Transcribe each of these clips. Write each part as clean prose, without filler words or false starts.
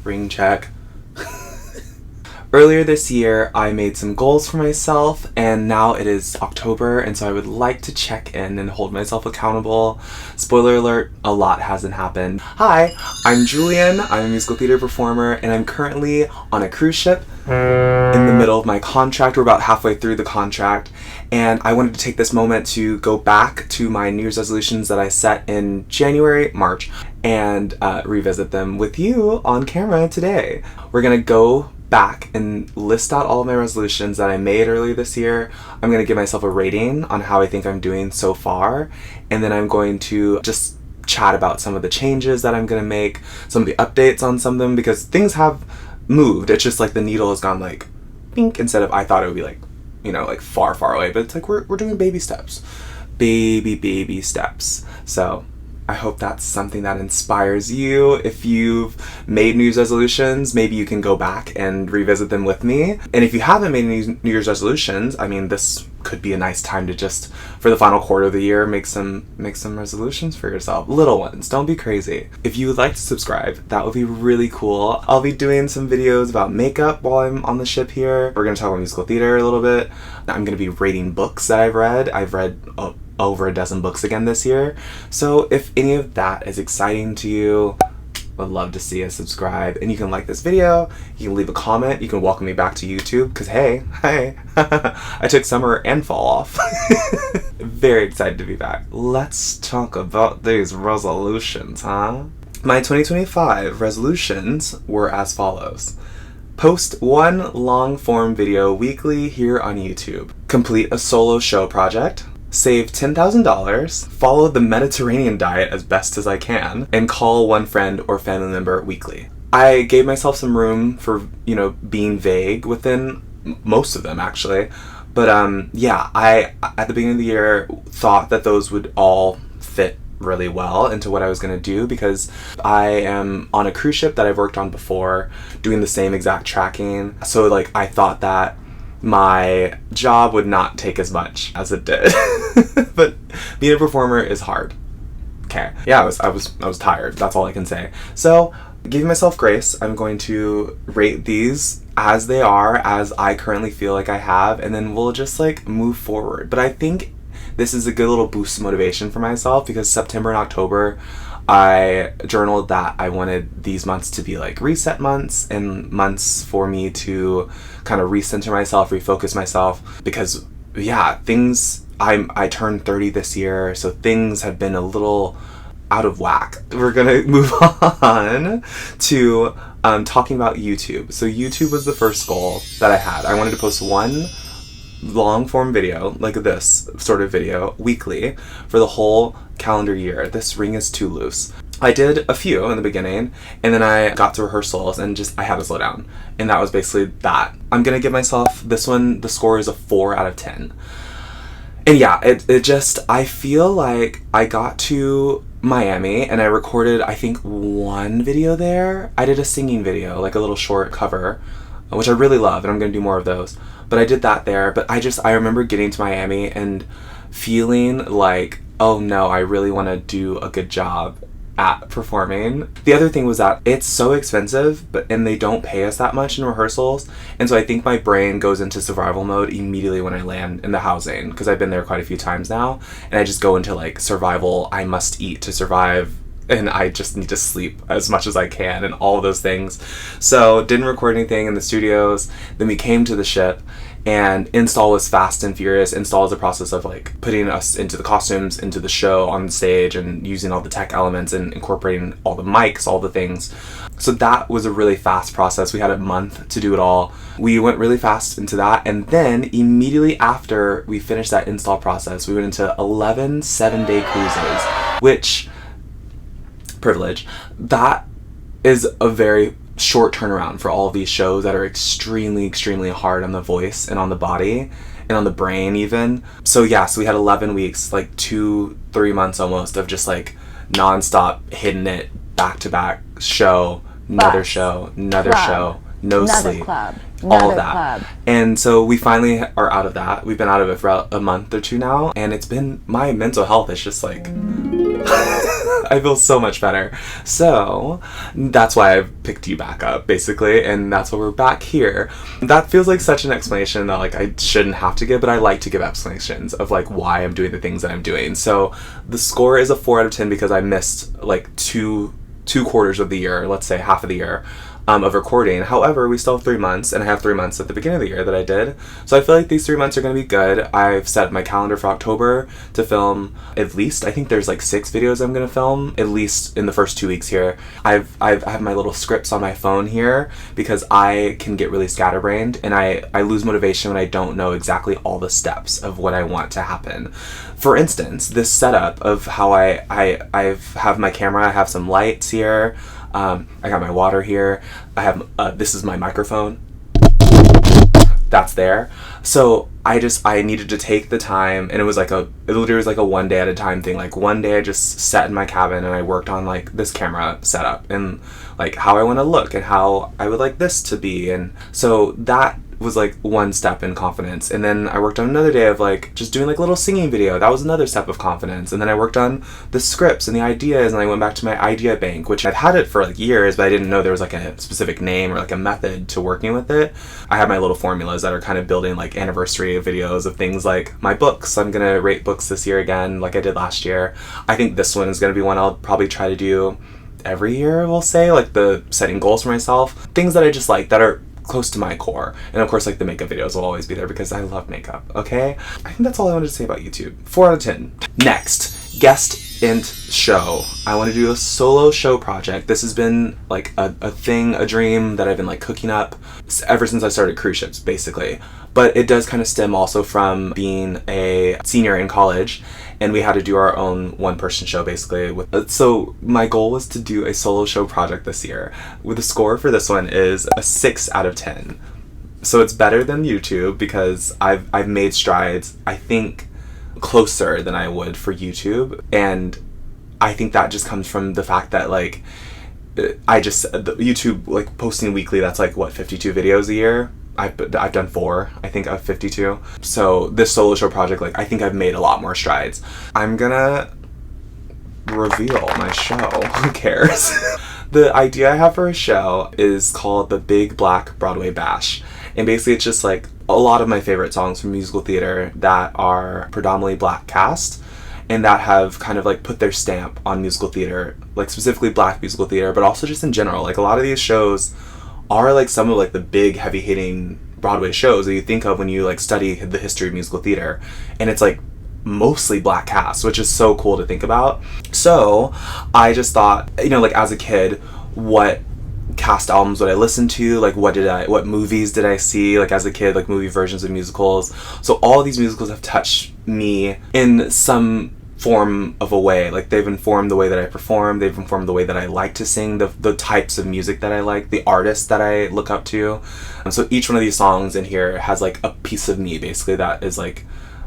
Ring check. Earlier this year, I made some goals for myself, and now it is October, and so I would like to check in and hold myself accountable. Spoiler alert, a lot hasn't happened. Hi, I'm Julian, I'm a musical theater performer, and I'm currently on a cruise ship in the middle of my contract. We're about halfway through the contract, and I wanted to take this moment to go back to my New Year's resolutions that I set in January, March, and revisit them with you on camera today. We're gonna go back and list out all of my resolutions that I made earlier this year. I'm going to give myself a rating on how I think I'm doing so far, and then I'm going to just chat about some of the changes that I'm going to make, some of the updates on some of them, because things have moved. It's just like the needle has gone like bink instead of I thought it would be like, you know, like far away, but it's like we're doing baby steps. Baby steps. So I hope that's something that inspires you. If you've made New Year's resolutions, maybe you can go back and revisit them with me. And if you haven't made any New Year's resolutions, I mean, this could be a nice time to just, for the final quarter of the year, make some resolutions for yourself. Little ones, don't be crazy. If you would like to subscribe, that would be really cool. I'll be doing some videos about makeup while I'm on the ship here. We're gonna talk about musical theater a little bit. I'm gonna be rating books that I've read. I've read over a dozen books again this year. So if any of that is exciting to you, I'd love to see a subscribe. And you can like this video, you can leave a comment, you can welcome me back to YouTube, because hey, I took summer and fall off. Very excited to be back. Let's talk about these resolutions, huh? My 2025 resolutions were as follows. Post one long-form video weekly here on YouTube. Complete a solo show project. Save $10,000, follow the Mediterranean diet as best as I can, and call one friend or family member weekly. I gave myself some room for, you know, being vague within most of them, actually. But yeah, I, at the beginning of the year, thought that those would all fit really well into what I was going to do, because I am on a cruise ship that I've worked on before, doing the same exact tracking. So, like, I thought that my job would not take as much as it did. But being a performer is hard. Okay. Yeah, I was tired. That's all I can say. So, giving myself grace, I'm going to rate these as they are, as I currently feel like I have, and then we'll just like move forward. But I think this is a good little boost of motivation for myself, because September and October, I journaled that I wanted these months to be like reset months, and months for me to kind of recenter myself, refocus myself, because yeah, I turned 30 this year, so things have been a little out of whack. We're gonna move on to talking about YouTube. So YouTube was the first goal that I had. I wanted to post one long form video, like this sort of video, weekly for the whole calendar year. This ring is too loose. I did a few in the beginning, and then I got to rehearsals and just I had to slow down, and that was basically that. I'm gonna give myself this one, the score is a 4 out of 10. And yeah, it just, I feel like I got to Miami and I recorded, I think, one video there. I did a singing video, like a little short cover, which I really love, and I'm gonna do more of those. But I did that there, but I remember getting to Miami and feeling like, oh no, I really want to do a good job at performing. The other thing was that it's so expensive, and they don't pay us that much in rehearsals, and so I think my brain goes into survival mode immediately when I land in the housing, because I've been there quite a few times now, and I just go into like survival, I must eat to survive, and I just need to sleep as much as I can, and all of those things. So didn't record anything in the studios. Then we came to the ship, and install was fast and furious. Install is a process of like putting us into the costumes, into the show on stage, and using all the tech elements and incorporating all the mics, all the things. So that was a really fast process. We had a month to do it all. We went really fast into that, and then immediately after we finished that install process, we went into 11 7-day cruises, which, privilege, that is a very short turnaround for all of these shows that are extremely hard on the voice and on the body and on the brain even. So yeah, so we had 11 weeks, like 2-3 months almost, of just like non-stop hitting it, back to back, show, another show, another club, show, no sleep, club, all of that. Club. And so we finally are out of that. We've been out of it for a month or two now, and it's been, my mental health is just like I feel so much better. So that's why I picked you back up, basically, and that's why we're back here. That feels like such an explanation that like I shouldn't have to give, but I like to give explanations of like why I'm doing the things that I'm doing. So the score is a 4 out of 10 because I missed like two quarters of the year, let's say half of the year, of recording. However, we still have 3 months, and I have 3 months at the beginning of the year that I did. So I feel like these 3 months are going to be good. I've set my calendar for October to film at least, I think there's like 6 videos I'm going to film, at least in the first 2 weeks here. I have my little scripts on my phone here because I can get really scatterbrained, and I lose motivation when I don't know exactly all the steps of what I want to happen. For instance, this setup of how I have my camera, I have some lights here, I got my water here, I have, this is my microphone, that's there. So I needed to take the time, and it literally was like a 1 day at a time thing. Like one day I just sat in my cabin and I worked on like this camera setup and like how I want to look and how I would like this to be. And so that was like one step in confidence. And then I worked on another day of like just doing like a little singing video. That was another step of confidence. And then I worked on the scripts and the ideas, and I went back to my idea bank, which I've had it for like years, but I didn't know there was like a specific name or like a method to working with it. I have my little formulas that are kind of building like anniversary videos of things like my books. I'm gonna rate books this year again like I did last year. I think this one is gonna be one I'll probably try to do every year, we'll say, like the setting goals for myself. Things that I just like that are close to my core. And of course, like the makeup videos will always be there because I love makeup, okay? I think that's all I wanted to say about YouTube. 4 out of 10. Next, guest and show. I want to do a solo show project. This has been like a thing, a dream that I've been like cooking up ever since I started cruise ships, basically. But it does kind of stem also from being a senior in college, and we had to do our own one-person show, basically. So my goal was to do a solo show project this year. The score for this one is a 6 out of 10. So it's better than YouTube because I've made strides, I think, closer than I would for YouTube. And I think that just comes from the fact that, like, YouTube, like, posting weekly, that's like, what, 52 videos a year? I've done 4, I think, of 52. So this solo show project, like, I think I've made a lot more strides. I'm gonna reveal my show. Who cares? The idea I have for a show is called the Big Black Broadway Bash. And basically it's just like a lot of my favorite songs from musical theater that are predominantly black cast and that have kind of like put their stamp on musical theater, like specifically black musical theater, but also just in general. Like a lot of these shows are like some of like the big heavy hitting Broadway shows that you think of when you like study the history of musical theater, and it's like mostly black cast, which is so cool to think about. So I just thought, you know, like as a kid, what cast albums would I listen to, like what movies did I see like as a kid, like movie versions of musicals. So all these musicals have touched me in some form of a way. Like they've informed the way that I perform, they've informed the way that I like to sing, the types of music that I like, the artists that I look up to. And so each one of these songs in here has like a piece of me, basically, that is like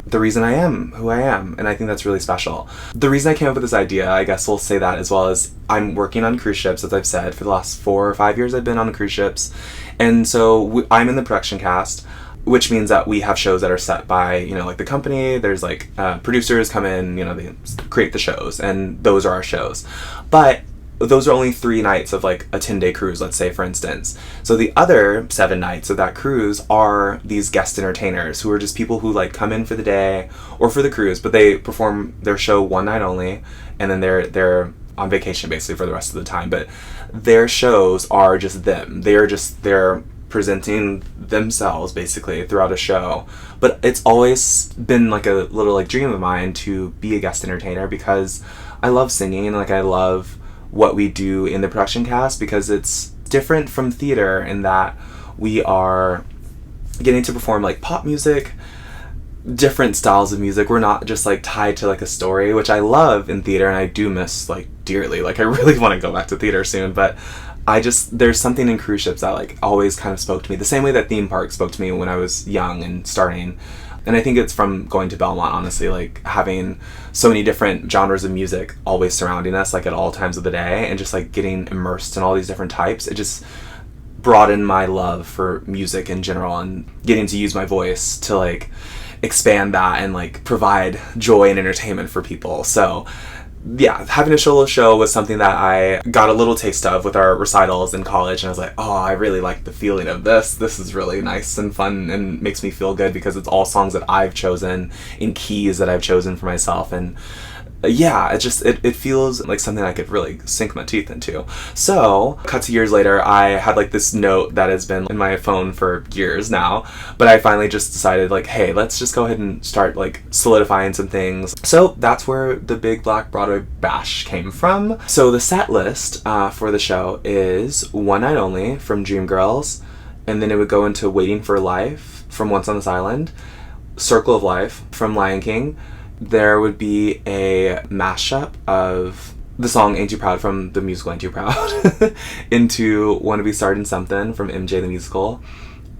the reason I am who I am, and I think that's really special. The reason I came up with this idea, I guess we'll say that, as well as I'm working on cruise ships, as I've said, for the last 4 or 5 years I've been on cruise ships, and so I'm in the production cast, which means that we have shows that are set by, you know, like the company. There's like producers come in, you know, they create the shows, and those are our shows. But those are only 3 nights of like a 10-day cruise, let's say, for instance. So the other 7 nights of that cruise are these guest entertainers who are just people who like come in for the day or for the cruise, but they perform their show 1 night only, and then they're on vacation basically for the rest of the time. But their shows are just them. They're presenting themselves basically throughout a show. But it's always been like a little like dream of mine to be a guest entertainer because I love singing, and like I love what we do in the production cast because it's different from theater in that we are getting to perform like pop music, different styles of music. We're not just like tied to like a story, which I love in theater and I do miss like dearly. Like I really want to go back to theater soon, but there's something in cruise ships that like always kind of spoke to me the same way that theme parks spoke to me when I was young and starting. And I think it's from going to Belmont, honestly, like having so many different genres of music always surrounding us, like at all times of the day, and just like getting immersed in all these different types. It just broadened my love for music in general, and getting to use my voice to like expand that and like provide joy and entertainment for people. So yeah, having a solo show was something that I got a little taste of with our recitals in college, and I was like, oh, I really like the feeling of this. This is really nice and fun and makes me feel good because it's all songs that I've chosen in keys that I've chosen for myself, and yeah, it feels like something I could really sink my teeth into. So, cut to years later, I had like this note that has been in my phone for years now, but I finally just decided like, hey, let's just go ahead and start like solidifying some things. So that's where the Big Black Broadway Bash came from. So the set list for the show is One Night Only from Dreamgirls, and then it would go into Waiting for Life from Once on This Island, Circle of Life from Lion King. There would be a mashup of the song Ain't Too Proud from the musical Ain't Too Proud into Wanna Be Startin' Something from MJ the Musical,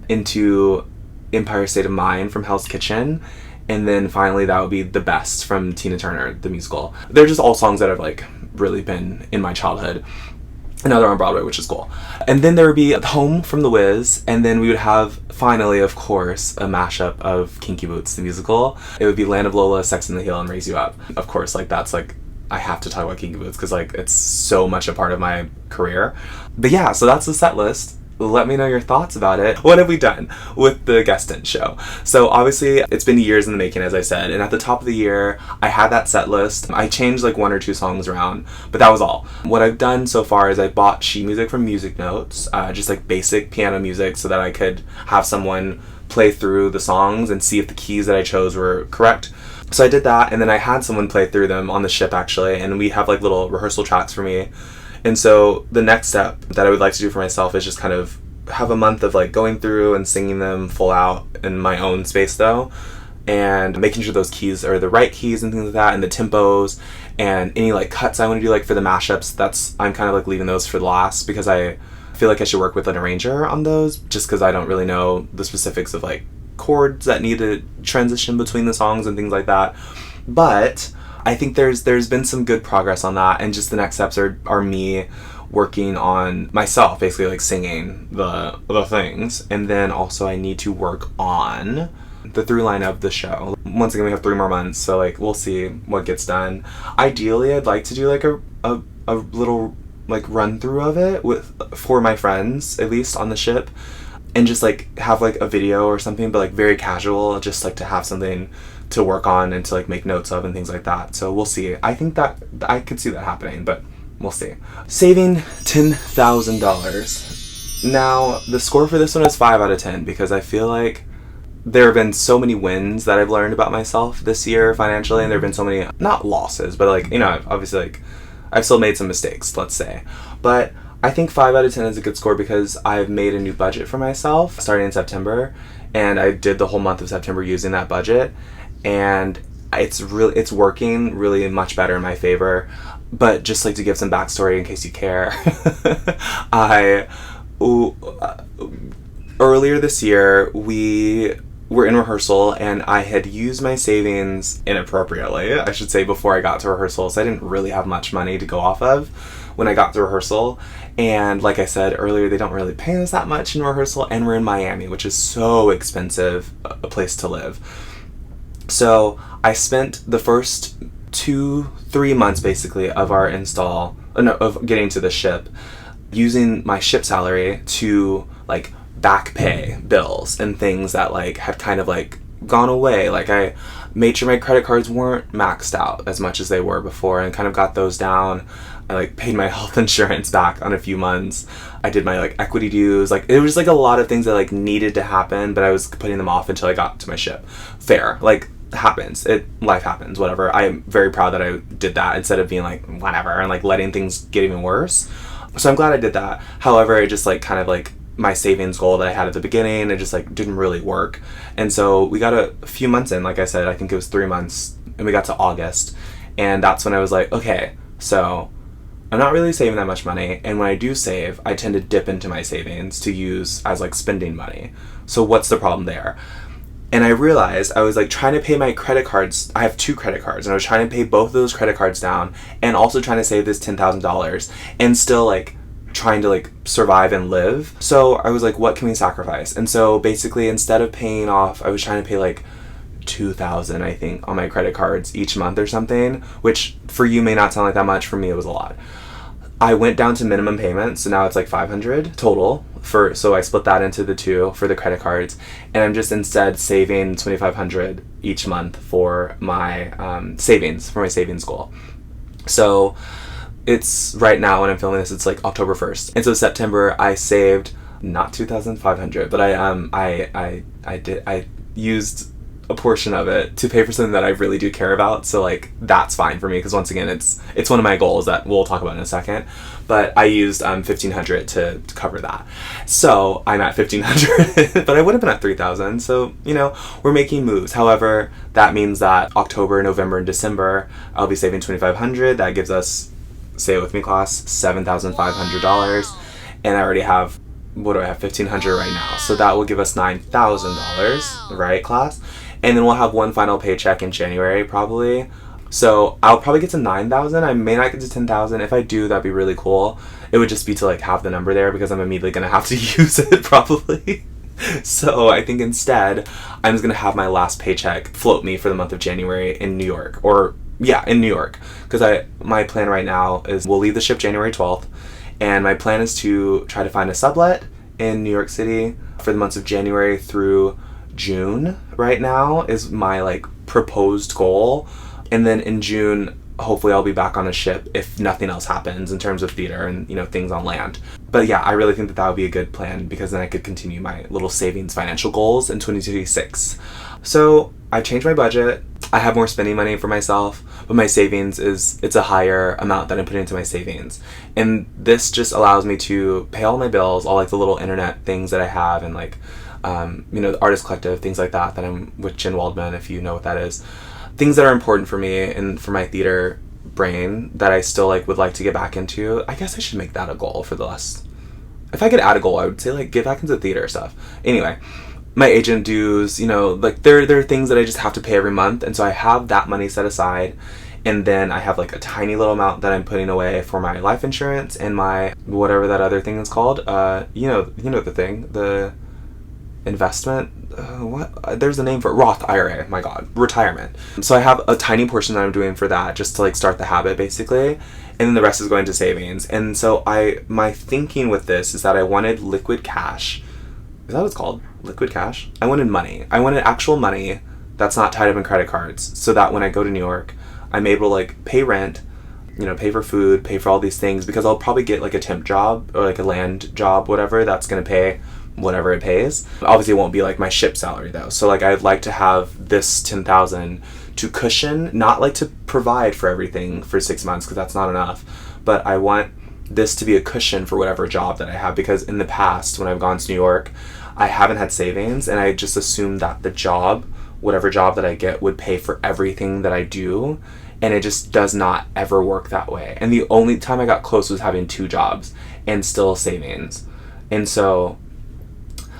into Empire State of Mind from Hell's Kitchen, and then finally that would be The Best from Tina Turner the musical. They're just all songs that have like really been in my childhood. And now they're on Broadway, which is cool. And then there would be Home from The Wiz, and then we would have, finally, of course, a mashup of Kinky Boots, the musical. It would be Land of Lola, Sex and the Hill, and Raise You Up. Of course, like, that's, like, I have to talk about Kinky Boots, because, like, it's so much a part of my career. But yeah, so that's the set list. Let me know your thoughts about it. What have we done with the Guestin show? So obviously it's been years in the making, as I said, and at the top of the year I had that set list. I changed like 1 or 2 songs around, but that was all. What I've done so far is I bought sheet music from Music Notes, just like basic piano music, so that I could have someone play through the songs and see if the keys that I chose were correct. So I did that, and then I had someone play through them on the ship actually, and we have like little rehearsal tracks for me. And so the next step that I would like to do for myself is just kind of have a month of like going through and singing them full out in my own space though, and making sure those keys are the right keys and things like that, and the tempos and any like cuts I want to do like for the mashups. I'm kind of like leaving those for the last, because I feel like I should work with an arranger on those, just because I don't really know the specifics of like chords that need to transition between the songs and things like that. But I think there's been some good progress on that, and just the next steps are me working on myself, basically like singing the things, and then also I need to work on the through line of the show. Once again, we have 3 more months, so like we'll see what gets done. Ideally, I'd like to do like a little like run through of it for my friends, at least on the ship, and just like have like a video or something, but like very casual, just like to have something to work on and to like make notes of and things like that. So we'll see. I think that I could see that happening, but we'll see. Saving $10,000. Now the score for this one is 5 out of 10, because I feel like there have been so many wins that I've learned about myself this year financially, and there have been so many, not losses, but like, you know, obviously like I've still made some mistakes, let's say, but I think 5 out of 10 is a good score because I've made a new budget for myself starting in September, and I did the whole month of September using that budget, and it's working really much better in my favor. But just like to give some backstory in case you care, earlier this year we were in rehearsal, and I had used my savings inappropriately, I should say, before I got to rehearsal, so I didn't really have much money to go off of when I got to rehearsal. And like I said earlier, they don't really pay us that much in rehearsal, and we're in Miami, which is so expensive a place to live. So I spent the first 2-3 months basically of our of getting to the ship using my ship salary to like back pay bills and things that like had kind of like gone away. Like I made sure my credit cards weren't maxed out as much as they were before, and kind of got those down. I like paid my health insurance back on a few months. I did my like equity dues. Like it was like a lot of things that like needed to happen, but I was putting them off until I got to my ship. Fair. Like happens. Life happens, whatever. I am very proud that I did that instead of being like whatever and like letting things get even worse. So I'm glad I did that. However, it just like kind of like my savings goal that I had at the beginning, it just like didn't really work. And so we got a few months in, like I said, I think it was 3 months, and we got to August, and that's when I was like, okay, so I'm not really saving that much money, and when I do save, I tend to dip into my savings to use as like spending money. So what's the problem there? And I realized I was like trying to pay my credit cards. I have 2 credit cards, and I was trying to pay both of those credit cards down, and also trying to save this $10,000, and still like trying to like survive and live. So I was like, what can we sacrifice? And so basically, instead of paying off, I was trying to pay like 2,000, I think, on my credit cards each month or something, which for you may not sound like that much. For me, it was a lot. I went down to minimum payments, so now it's like 500 total so I split that into the two for the credit cards, and I'm just instead saving 2,500 each month for my savings goal. So it's right now when I'm filming this, it's like October 1st, and so September I saved not 2,500, but I used a portion of it to pay for something that I really do care about. So like that's fine for me, because once again it's one of my goals that we'll talk about in a second. But I used 1,500 to cover that, so I'm at 1,500 but I would have been at 3,000. So we're making moves. However, that means that October, November, and December I'll be saving 2,500. That gives us, say it with me class, $7,500, and I already have, what do I have, 1,500 right now, so that will give us $9,000, right class? And then we'll have one final paycheck in January probably. So I'll probably get to 9,000. I may not get to 10,000. If I do, that'd be really cool. It would just be to like have the number there, because I'm immediately gonna have to use it probably. So I think instead I'm just gonna have my last paycheck float me for the month of January in New York, in New York, because my plan right now is we'll leave the ship January 12th, and my plan is to try to find a sublet in New York City for the months of January through June. Right now is my like proposed goal, and then in June hopefully I'll be back on a ship if nothing else happens in terms of theater and things on land. But yeah, I really think that would be a good plan, because then I could continue my little savings financial goals in 2026. So I've changed my budget. I have more spending money for myself, but my savings it's a higher amount that I'm putting into my savings, and this just allows me to pay all my bills, all like the little internet things that I have, and like the Artist Collective, things like that I'm with Jen Waldman, if you know what that is. Things that are important for me and for my theater brain that I still like would like to get back into. I guess I should make that a goal for the last. If I could add a goal, I would say like get back into theater stuff. Anyway, my agent dues, like there are things that I just have to pay every month, and so I have that money set aside. And then I have like a tiny little amount that I'm putting away for my life insurance and my whatever that other thing is called. The thing, the investment, there's a name for it. Roth IRA, my god, retirement. So I have a tiny portion that I'm doing for that, just to like start the habit basically, and then the rest is going to savings. And so my thinking with this is that I wanted liquid cash. Is that what it's called? Liquid cash? I wanted money. I wanted actual money that's not tied up in credit cards, so that when I go to New York I'm able to like pay rent, pay for food, pay for all these things, because I'll probably get like a temp job or like a land job, whatever, that's gonna pay whatever it pays. Obviously it won't be like my ship salary though. So like I'd like to have this 10,000 to cushion, not like to provide for everything for 6 months, because that's not enough, but I want this to be a cushion for whatever job that I have, because in the past when I've gone to New York I haven't had savings, and I just assumed that the job, whatever job that I get, would pay for everything that I do, and it just does not ever work that way. And the only time I got close was having 2 jobs and still savings. And so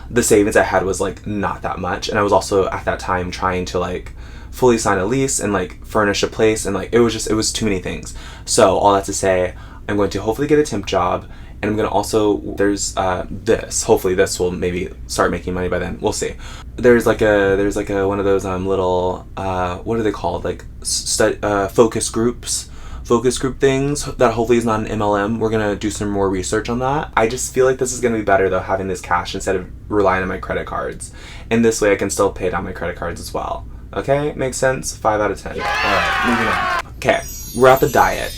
the savings I had was like not that much, and I was also at that time trying to like fully sign a lease and like furnish a place, and like it was too many things. So all that to say, I'm going to hopefully get a temp job, and I'm going to also, there's hopefully this will maybe start making money by then, we'll see. There's like a one of those little what are they called, like focus group things that hopefully is not an MLM. We're gonna do some more research on that. I just feel like this is gonna be better though, having this cash instead of relying on my credit cards, and this way I can still pay down my credit cards as well. Okay, makes sense? 5 out of 10. Alright, moving on. Okay, we're at the diet.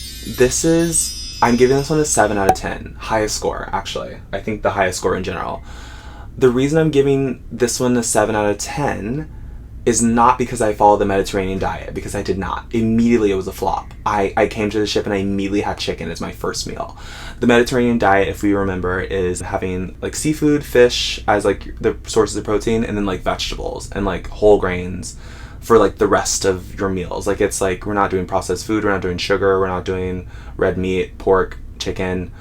I'm giving this one a 7 out of 10. Highest score, actually. I think the highest score in general. The reason I'm giving this one a 7 out of 10 is not because I followed the Mediterranean diet, because I did not. Immediately it was a flop. I came to the ship and I immediately had chicken as my first meal. The Mediterranean diet, if we remember, is having like seafood, fish as like the sources of protein, and then like vegetables and like whole grains for like the rest of your meals. Like it's like we're not doing processed food, we're not doing sugar, we're not doing red meat, pork, chicken.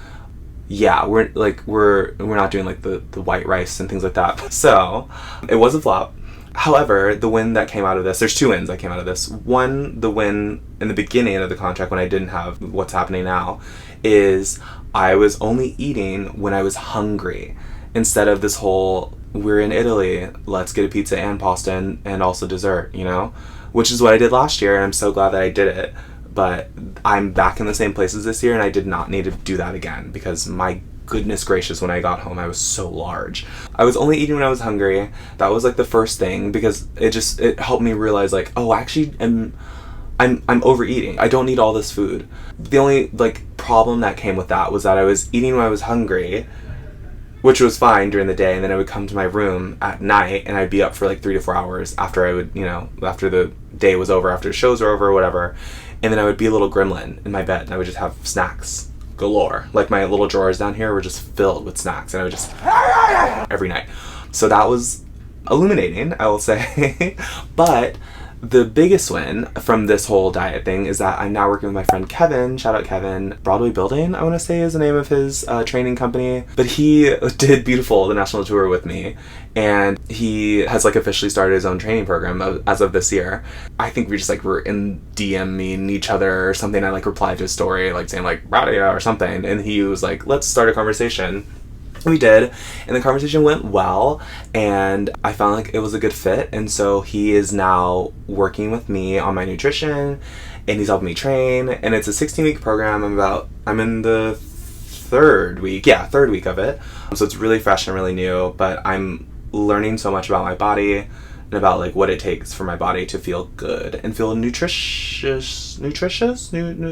Yeah, we're not doing like the white rice and things like that. So it was a flop. However, the win that came out of this, there's 2 wins that came out of this. One, the win in the beginning of the contract when I didn't have what's happening now, is I was only eating when I was hungry, instead of this whole we're in Italy, let's get a pizza and pasta and also dessert, which is what I did last year, and I'm so glad that I did it. But I'm back in the same places this year, and I did not need to do that again, because my goodness gracious, when I got home, I was so large. I was only eating when I was hungry. That was like the first thing, because it helped me realize, like, oh, actually I'm overeating. I don't need all this food. The only like problem that came with that was that I was eating when I was hungry, which was fine during the day, and then I would come to my room at night and I'd be up for like 3 to 4 hours after I would, after the day was over, after the shows were over or whatever, and then I would be a little gremlin in my bed and I would just have snacks galore. Like, my little drawers down here were just filled with snacks, and I would just every night. So that was illuminating, I will say. But the biggest win from this whole diet thing is that I'm now working with my friend Kevin. Shout out Kevin. Broadway Building, I want to say, is the name of his training company. But he did Beautiful, the national tour, with me. And he has like officially started his own training program as of this year. I think we just like were in DMing each other or something. I like replied to his story like saying like Radia or something. And he was like, let's start a conversation. We did, and the conversation went well, and I found like it was a good fit, and so he is now working with me on my nutrition, and he's helping me train, and it's a 16-week program. I'm in the third week of it, so it's really fresh and really new, but I'm learning so much about my body and about like what it takes for my body to feel good and feel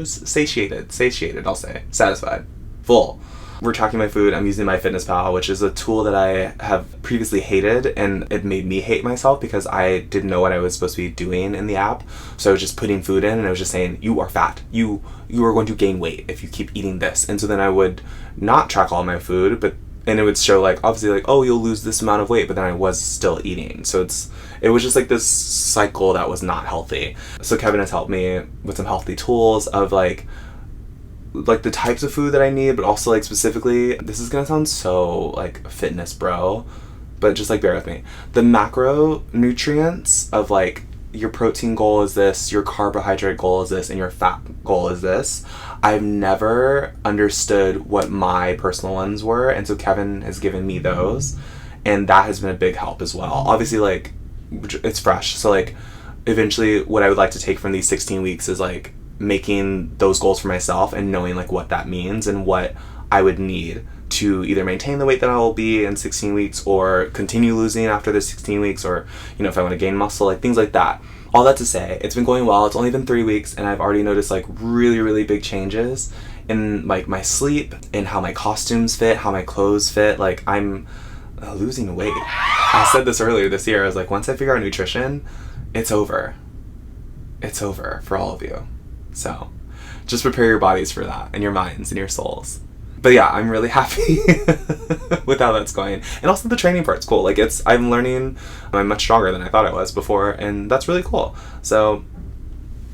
satiated, I'll say, satisfied, full. We're tracking my food. I'm using MyFitnessPal, which is a tool that I have previously hated, and it made me hate myself because I didn't know what I was supposed to be doing in the app. So I was just putting food in, and I was just saying, you are fat. You are going to gain weight if you keep eating this. And so then I would not track all my food, and it would show like, obviously like, oh, you'll lose this amount of weight, but then I was still eating. So it was just like this cycle that was not healthy. So Kevin has helped me with some healthy tools of like the types of food that I need, but also like specifically, this is gonna sound so like fitness bro, but just like bear with me. The macronutrients of like your protein goal is this, your carbohydrate goal is this, and your fat goal is this. I've never understood what my personal ones were, and so Kevin has given me those, and that has been a big help as well. Obviously, like, it's fresh, so like eventually what I would like to take from these 16 weeks is like making those goals for myself and knowing like what that means and what I would need to either maintain the weight that I will be in 16 weeks or continue losing after the 16 weeks, or if I want to gain muscle, like things like that. All that to say, it's been going well. It's only been 3 weeks, and I've already noticed like really, really big changes in like my sleep, in how my costumes fit, how my clothes fit. Like, I'm losing weight. I said this earlier this year. I was like, once I figure out nutrition, it's over. It's over for all of you. So just prepare your bodies for that, and your minds and your souls. But yeah, I'm really happy with how that's going. And also the training part's cool. Like, I'm learning, I'm much stronger than I thought I was before, and that's really cool. So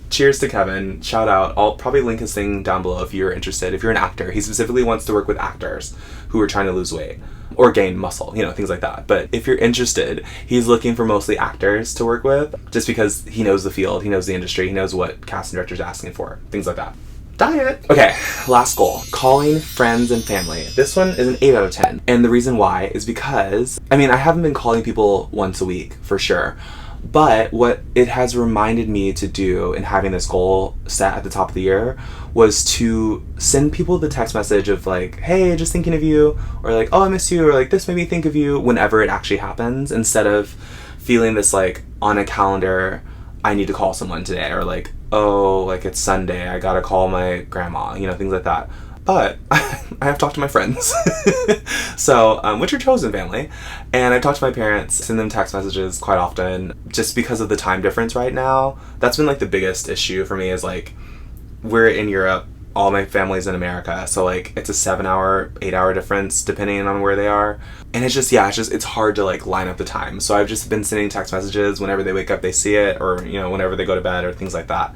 cheers to Kevin. Shout out. I'll probably link his thing down below if you're interested. If you're an actor, he specifically wants to work with actors who are trying to lose weight or gain muscle, things like that. But if you're interested, he's looking for mostly actors to work with, just because he knows the field, he knows the industry, he knows what casting directors are asking for, things like that. Diet. Okay, last goal. Calling friends and family. This one is an 8 out of 10. And the reason why is because, I haven't been calling people once a week, for sure. But what it has reminded me to do in having this goal set at the top of the year was to send people the text message of like, hey, just thinking of you, or like, oh, I miss you, or like, this made me think of you, whenever it actually happens, instead of feeling this like on a calendar, I need to call someone today, or like, oh, like it's Sunday, I gotta call my grandma, things like that. But I have talked to my friends, so which are chosen family, and I talked to my parents, send them text messages quite often, just because of the time difference right now. That's been like the biggest issue for me, is like, we're in Europe, all my family's in America, so like it's a 7-hour, 8-hour difference depending on where they are, and it's hard to like line up the time. So I've just been sending text messages whenever they wake up, they see it, or whenever they go to bed, or things like that,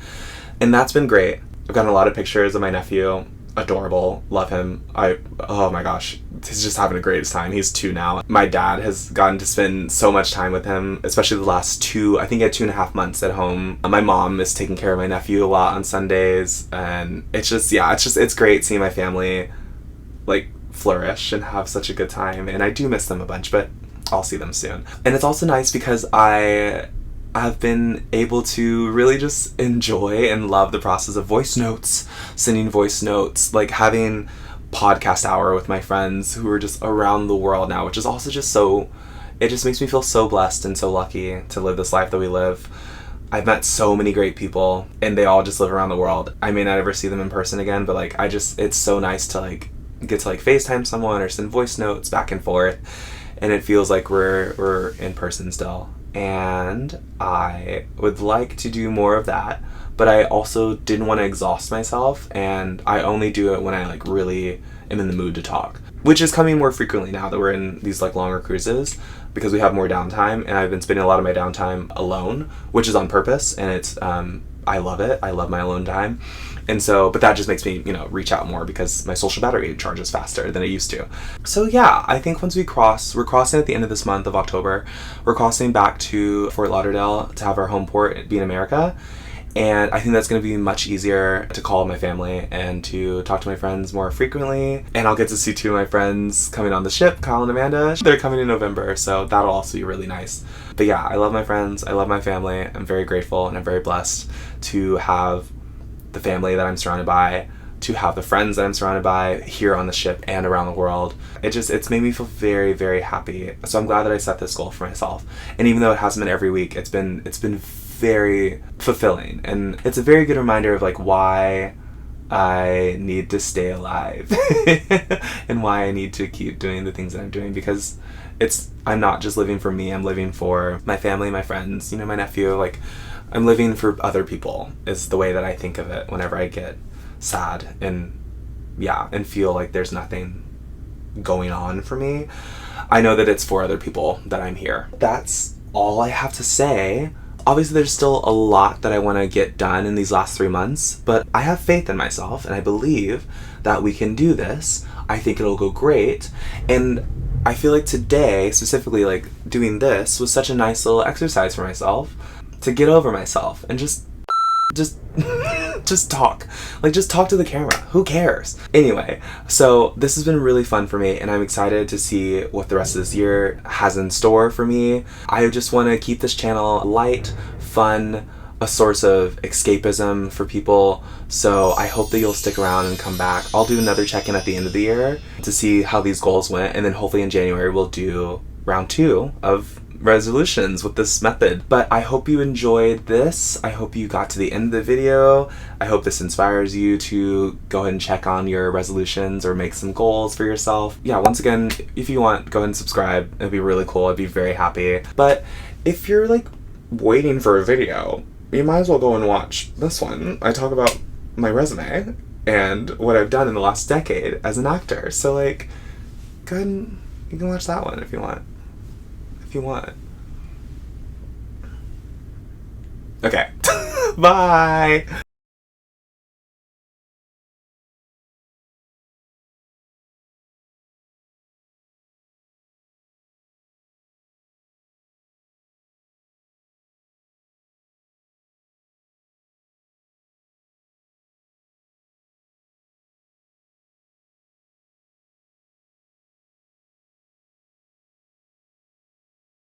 and that's been great. I've gotten a lot of pictures of my nephew. Adorable, love him. Oh my gosh, he's just having the greatest time. He's 2 now. My dad has gotten to spend so much time with him, especially the last 2, I think he had 2.5 months at home. My mom is taking care of my nephew a lot on Sundays, and it's great seeing my family like flourish and have such a good time, and I do miss them a bunch, but I'll see them soon. And it's also nice because I have been able to really just enjoy and love the process of voice notes, sending voice notes, like having podcast hour with my friends who are just around the world now, which is also just so, it just makes me feel so blessed and so lucky to live this life that we live. I've met so many great people and they all just live around the world. I may not ever see them in person again, but like it's so nice to like get to like FaceTime someone or send voice notes back and forth, and it feels like we're in person still. And I would like to do more of that, but I also didn't want to exhaust myself, and I only do it when I like really am in the mood to talk, which is coming more frequently now that we're in these like longer cruises because we have more downtime, and I've been spending a lot of my downtime alone, which is on purpose, and it's I love it. I love my alone time. And so, but that just makes me, reach out more because my social battery charges faster than it used to. So yeah, I think once we're crossing at the end of this month of October, we're crossing back to Fort Lauderdale to have our home port be in America. And I think that's going to be much easier to call my family and to talk to my friends more frequently. And I'll get to see two of my friends coming on the ship, Kyle and Amanda. They're coming in November, so that'll also be really nice. But yeah, I love my friends. I love my family. I'm very grateful and I'm very blessed to have the family that I'm surrounded by, to have the friends that I'm surrounded by here on the ship and around the world. It's made me feel very, very happy. So I'm glad that I set this goal for myself. And even though it hasn't been every week, it's been very fulfilling. And it's a very good reminder of like why I need to stay alive and why I need to keep doing the things that I'm doing, because I'm not just living for me, I'm living for my family, my friends, my nephew, like I'm living for other people is the way that I think of it whenever I get sad and feel like there's nothing going on for me. I know that it's for other people that I'm here. That's all I have to say. Obviously, there's still a lot that I want to get done in these last 3 months, but I have faith in myself and I believe that we can do this. I think it'll go great. And I feel like today, specifically like doing this, was such a nice little exercise for myself to get over myself and just talk. Like, just talk to the camera. Who cares? Anyway, so this has been really fun for me, and I'm excited to see what the rest of this year has in store for me. I just want to keep this channel light, fun, a source of escapism for people, so I hope that you'll stick around and come back. I'll do another check-in at the end of the year to see how these goals went, and then hopefully in January we'll do round 2 of resolutions with this method. But I hope you enjoyed this. I hope you got to the end of the video. I hope this inspires you to go ahead and check on your resolutions or make some goals for yourself. Yeah, once again, if you want, go ahead and subscribe. It'd be really cool. I'd be very happy. But if you're like waiting for a video, you might as well go and watch this one. I talk about my resume and what I've done in the last decade as an actor. So like, go ahead and you can watch that one if you want. Okay. Bye.